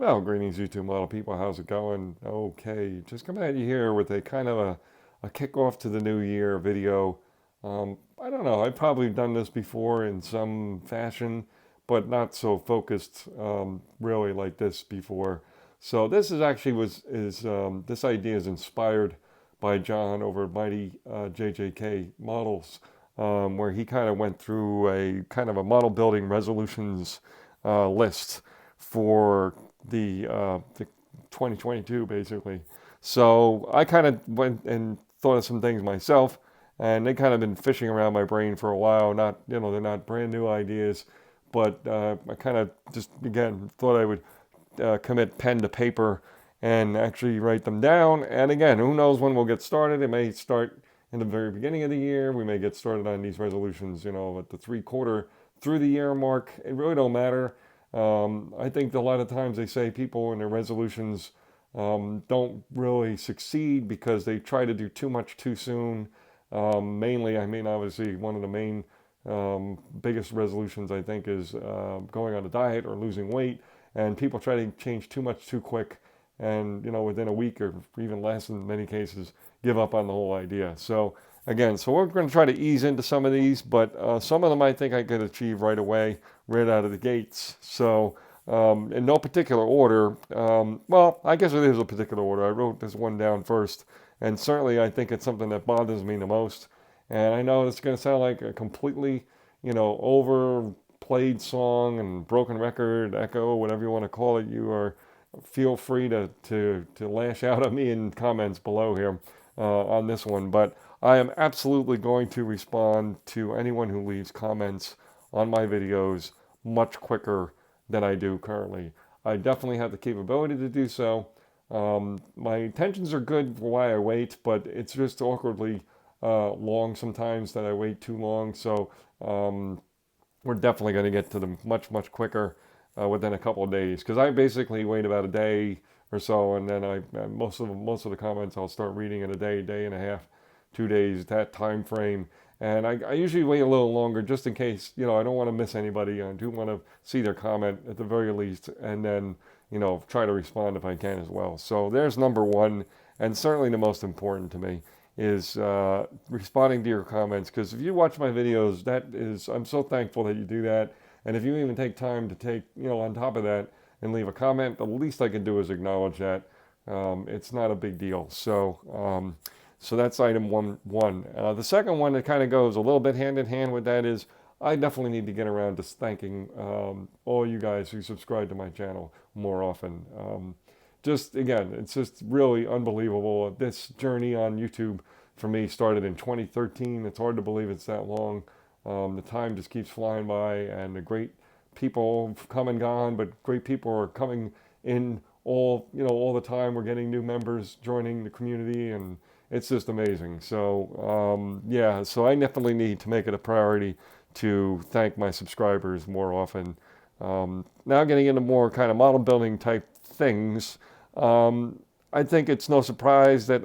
Well, greetings, YouTube model people. How's it going? Okay, just coming at you here with a kind of a kickoff to the new year video. I don't know. I've probably done this before in some fashion, but not so focused really like this before. So this is actually this idea is inspired by John over at Mighty JJK Models, where he kind of went through a kind of a model building resolutions list for the 2022 basically. So I kind of went and thought of some things myself, and they kind of been fishing around my brain for a while. Not, they're not brand new ideas, but I kind of just again thought I would commit pen to paper and actually write them down. And again, who knows when we'll get started? It may start in the very beginning of the year. We may get started on these resolutions, at the 3/4 through the year mark. It really don't matter. I think a lot of times they say people in their resolutions don't really succeed because they try to do too much too soon. Mainly, I mean, obviously, one of the main biggest resolutions I think is going on a diet or losing weight, and people try to change too much too quick, and within a week or even less in many cases, give up on the whole idea. So again, so we're going to try to ease into some of these, but some of them I think I could achieve right away, right out of the gates. So in no particular order. Well, I guess it is a particular order. I wrote this one down first, and certainly I think it's something that bothers me the most. And I know it's going to sound like a completely, overplayed song and broken record, echo, whatever you want to call it. You are feel free to lash out at me in comments below here on this one. But I am absolutely going to respond to anyone who leaves comments on my videos much quicker than I do currently. I definitely have the capability to do so. My intentions are good for why I wait, but it's just awkwardly long sometimes that I wait too long. So we're definitely going to get to them much, much quicker within a couple of days. Because I basically wait about a day or so, and then most of the comments I'll start reading in a day, day and a half, 2 days, that time frame. And I usually wait a little longer just in case, I don't want to miss anybody. I do want to see their comment at the very least, and then, try to respond if I can as well. So there's number one, and certainly the most important to me is responding to your comments. Because if you watch my videos, I'm so thankful that you do that. And if you even take time to take, on top of that and leave a comment, the least I can do is acknowledge that. It's not a big deal. So that's item one. The second one that kind of goes a little bit hand in hand with that is I definitely need to get around to thanking all you guys who subscribe to my channel more often. Just again, it's just really unbelievable. This journey on YouTube for me started in 2013. It's hard to believe it's that long. The time just keeps flying by, and the great people have come and gone, but great people are coming in all the time. We're getting new members joining the community, and it's just amazing. So yeah, so I definitely need to make it a priority to thank my subscribers more often. Now getting into more kind of model building type things, I think it's no surprise that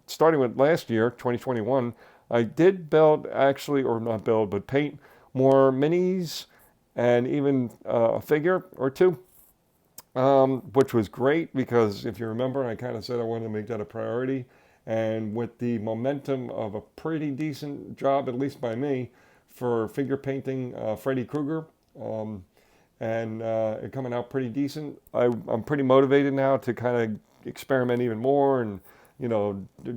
starting with last year, 2021, I did build actually, or not build, but paint more minis and even a figure or two, which was great because if you remember, I kind of said I wanted to make that a priority. And with the momentum of a pretty decent job, at least by me, for figure painting Freddy Krueger, and it coming out pretty decent, I'm pretty motivated now to kind of experiment even more and,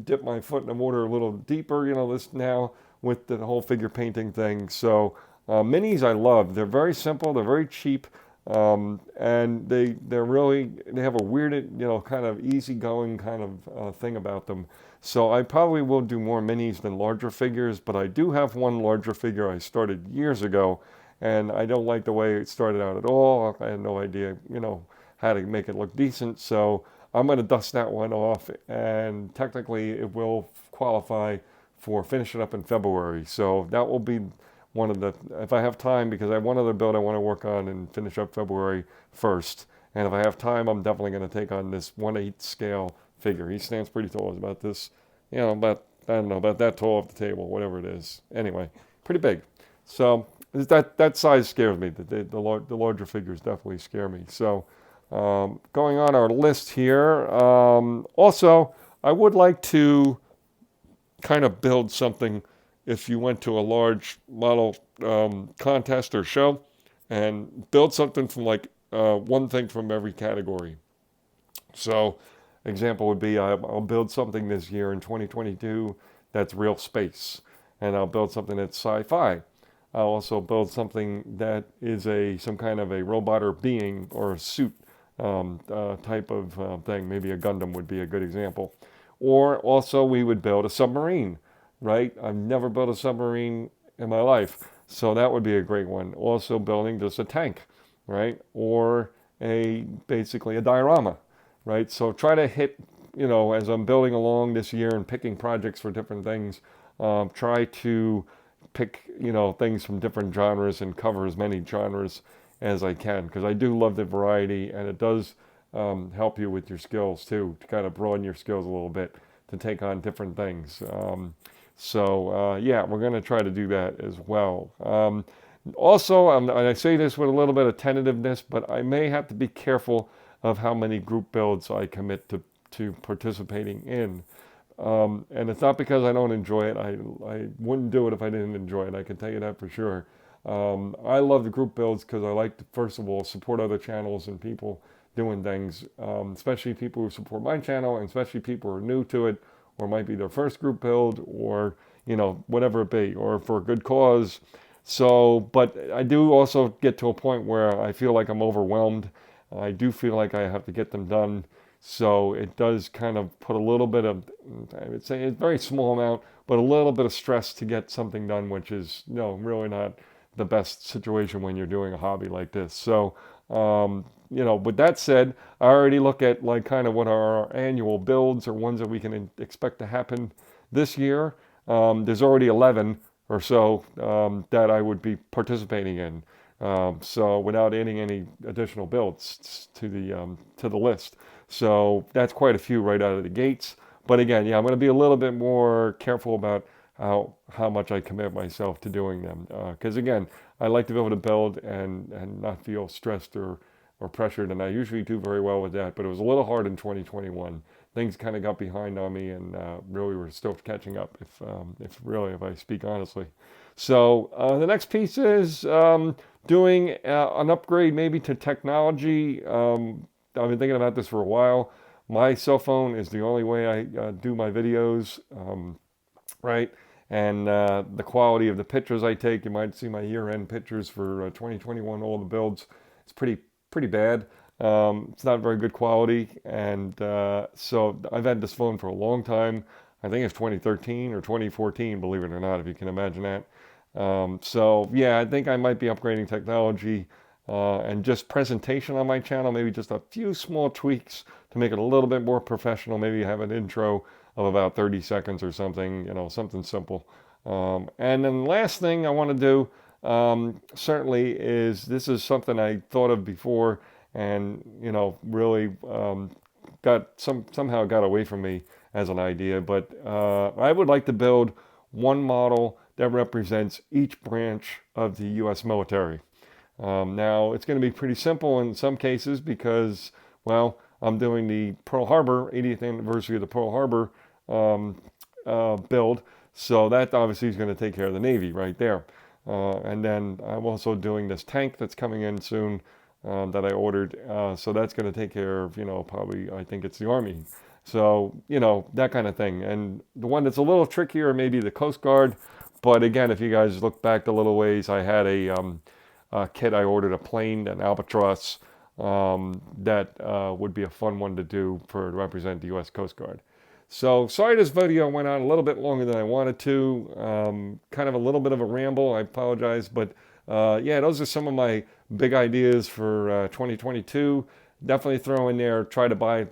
dip my foot in the water a little deeper, this now with the whole figure painting thing. So minis I love. They're very simple. They're very cheap. And they have a weird, kind of easygoing kind of thing about them. So I probably will do more minis than larger figures, but I do have one larger figure I started years ago, and I don't like the way it started out at all. I had no idea, how to make it look decent. So I'm going to dust that one off, and technically it will qualify for finishing up in February. So that will be one of the, if I have time, because I have one other build I want to work on and finish up February 1st. And if I have time, I'm definitely going to take on this 1/8 scale figure. He stands pretty tall. It's about this, about, I don't know, about that tall off the table, whatever it is. Anyway, pretty big. So that size scares me. The larger figures definitely scare me. So Going on our list here, also, I would like to kind of build something if you went to a large model contest or show and build something from like one thing from every category. So, example would be I'll build something this year in 2022 that's real space, and I'll build something that's sci-fi. I'll also build something that is some kind of a robot or being or a suit type of thing. Maybe a Gundam would be a good example. Or also we would build a submarine, right? I've never built a submarine in my life, so that would be a great one. Also building just a tank, right? Or basically a diorama, right? So try to hit, as I'm building along this year and picking projects for different things, try to pick, things from different genres and cover as many genres as I can, because I do love the variety, and it does help you with your skills too, to kind of broaden your skills a little bit, to take on different things. Yeah, we're going to try to do that as well. Also, and I say this with a little bit of tentativeness, but I may have to be careful of how many group builds I commit to participating in. And it's not because I don't enjoy it. I wouldn't do it if I didn't enjoy it. I can tell you that for sure. I love the group builds because I like to, first of all, support other channels and people doing things, especially people who support my channel, and especially people who are new to it, or might be their first group build, or, whatever it be, or for a good cause. So, but I do also get to a point where I feel like I'm overwhelmed. I do feel like I have to get them done. So it does kind of put a little bit of, I would say, a very small amount, but a little bit of stress to get something done, which is, really not the best situation when you're doing a hobby like this. So, with that said, I already look at like kind of what are our annual builds or ones that we can expect to happen this year. There's already 11 or so that I would be participating in. So without adding any additional builds to the list. So that's quite a few right out of the gates. But again, yeah, I'm going to be a little bit more careful about how much I commit myself to doing them. Because again, I like to be able to build and not feel stressed or pressured, and I usually do very well with that. But it was a little hard in 2021. Things kind of got behind on me, and really we're still catching up. If I speak honestly. So the next piece is doing an upgrade maybe to technology. I've been thinking about this for a while. My cell phone is the only way I do my videos, right? And the quality of the pictures I take, you might see my year-end pictures for 2021, all the builds. It's pretty bad. It's not very good quality, and so I've had this phone for a long time. I think it's 2013 or 2014, believe it or not, if you can imagine that. So yeah, I think I might be upgrading technology and just presentation on my channel, maybe just a few small tweaks to make it a little bit more professional. Maybe have an intro of about 30 seconds or something, something simple. And then last thing I want to do certainly is, this is something I thought of before, and really somehow got away from me as an idea, but I would like to build one model that represents each branch of the U.S. military. Now, it's going to be pretty simple in some cases because, well, I'm doing the Pearl Harbor, 80th anniversary of the Pearl Harbor build, so that obviously is going to take care of the Navy right there. And then I'm also doing this tank that's coming in soon that I ordered, so that's going to take care of, probably, I think it's the Army. So, that kind of thing. And the one that's a little trickier, maybe the Coast Guard. But again, if you guys look back a little ways, I had a kit. I ordered a plane, an Albatross, that would be a fun one to do to represent the U.S. Coast Guard. So sorry this video went on a little bit longer than I wanted to. Kind of a little bit of a ramble. I apologize. But yeah, those are some of my big ideas for 2022. Definitely throw in there, try to buy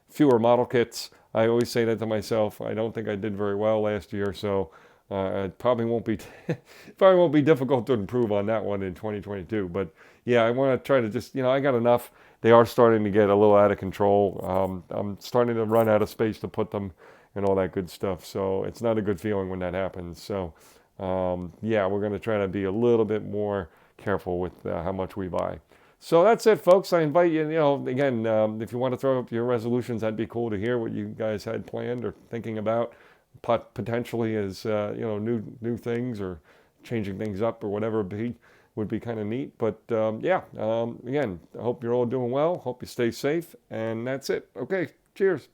fewer model kits. I always say that to myself. I don't think I did very well last year, so it probably won't be difficult to improve on that one in 2022. But yeah, I want to try to just, I got enough. They are starting to get a little out of control. I'm starting to run out of space to put them and all that good stuff. So it's not a good feeling when that happens. So yeah, we're going to try to be a little bit more careful with how much we buy. So that's it, folks. I invite you, again, if you want to throw up your resolutions, that'd be cool to hear what you guys had planned or thinking about potentially as, new things or changing things up or whatever it be would be kind of neat. But again, I hope you're all doing well. Hope you stay safe. And that's it. Okay, cheers.